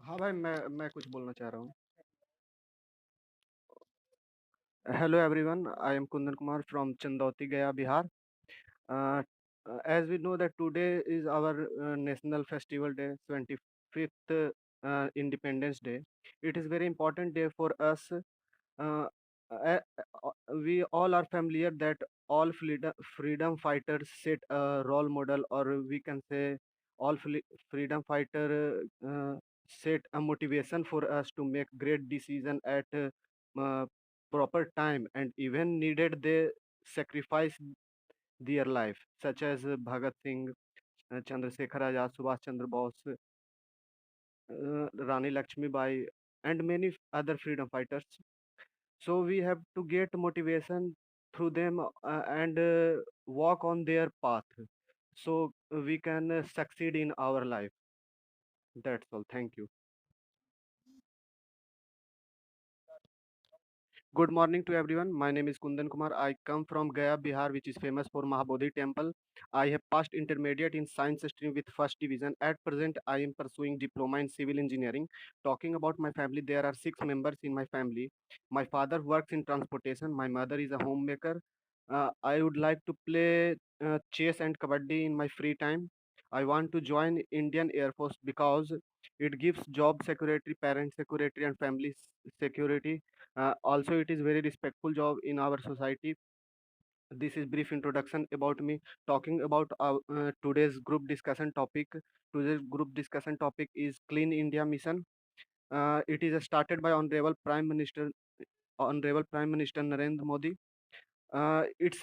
हाँ भाई, मैं कुछ बोलना चाह रहा हूँ। Hello everyone, I am Kundan Kumar from Chandauti, Gaya, Bihar. Uh, as we know that today is our national festival day, 25th Independence Day. It is very important day for us. Uh, uh, we all are familiar that all freedom fighters set a role model, or we can say all freedom fighter set a motivation for us to make great decision at uh, proper time, and even needed they sacrifice their life, such as Bhagat Singh, Chandrasekhar Azad, Subhash Chandra Bose, Rani Lakshmi Bai, and many other freedom fighters. So we have to get motivation through them and walk on their path, so we can succeed in our life. That's all. Thank you. Good morning to everyone. My name is Kundan Kumar. I come from Gaya, Bihar, which is famous for Mahabodhi Temple. I have passed intermediate in science stream with first division. At present, I am pursuing diploma in civil engineering. Talking about my family, there are six members in my family. My father works in transportation. My mother is a homemaker. I would like to play chess and kabaddi in my free time. I want to join Indian Air Force because it gives job security, parent security, and family security. Also, it is very respectful job in our society. This is brief introduction about me. Talking about today's group discussion topic. Today's group discussion topic is Clean India Mission. It is started by Honorable Prime Minister Narendra Modi. Its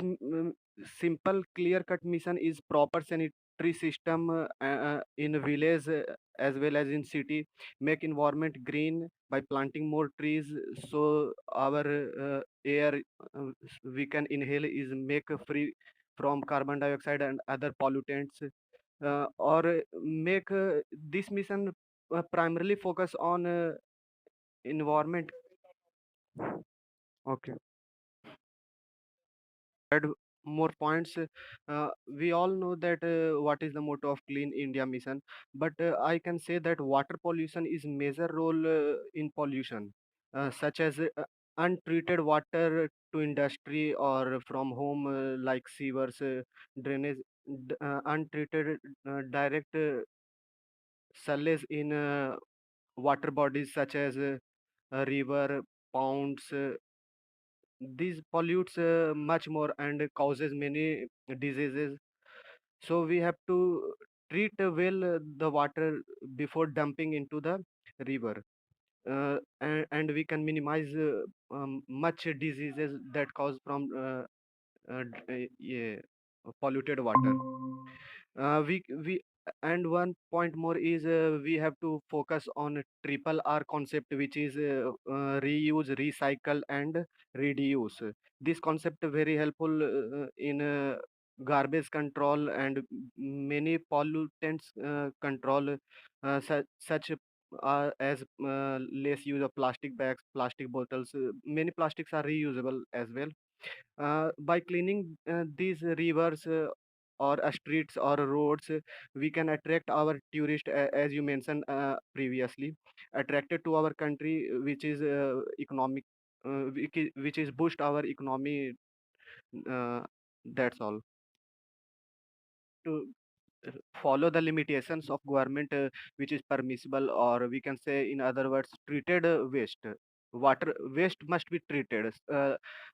simple, clear-cut mission is proper sanitary system in village as well as in city. Make environment green by planting more trees, so our air we can inhale is make free from carbon dioxide and other pollutants. Or make this mission primarily focus on environment. Okay. Add more points. We all know that what is the motto of Clean India Mission, but I can say that water pollution is major role in pollution, such as untreated water to industry or from home, like sewers, drainage, untreated direct sewage in water bodies such as a river, ponds. These pollutes much more and causes many diseases, so we have to treat well the water before dumping into the river, and we can minimize much diseases that cause from yeah, polluted water. We and one point more is we have to focus on triple R concept, which is reuse, recycle, and reduce. This concept very helpful in garbage control and many pollutants control, such as less use of plastic bags, plastic bottles. Many plastics are reusable as well. By cleaning these rivers or streets or roads, we can attract our tourist, as you mentioned previously, attracted to our country, which is economic, which is boost our economy. Uh, that's all. To follow the limitations of government, which is permissible, or we can say in other words treated waste. Water waste must be treated,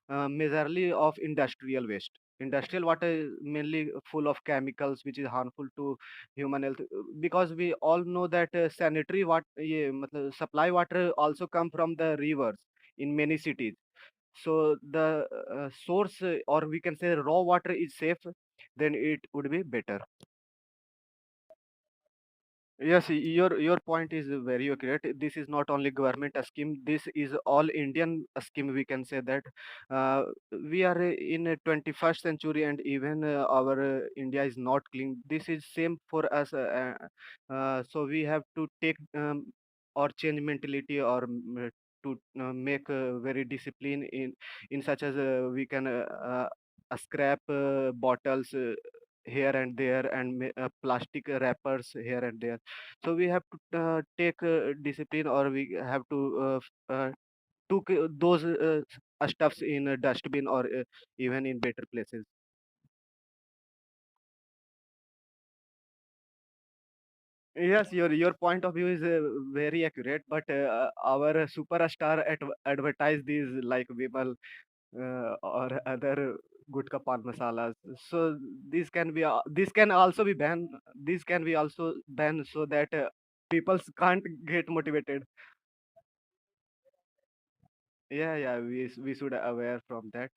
majorly of industrial waste. Industrial water is mainly full of chemicals which is harmful to human health, because we all know that sanitary water, supply water also come from the rivers in many cities. So the source, or we can say raw water is safe, then it would be better. Yes, your point is very accurate. This is not only government scheme. This is all Indian scheme. We can say that uh, we are in a 21st century, and even our India is not clean. This is same for us. So we have to take or change mentality, or to make very discipline in such as we can scrap bottles. here and there, and plastic wrappers here and there. So we have to take discipline, or we have to took those stuffs in a dustbin, or even in better places. Yes, your point of view is very accurate, but our superstar advertise these like Vimal or other gutka pan masalas. So these can be this can also be banned. These can be also banned so that people can't get motivated. Yeah, yeah, we should aware from that.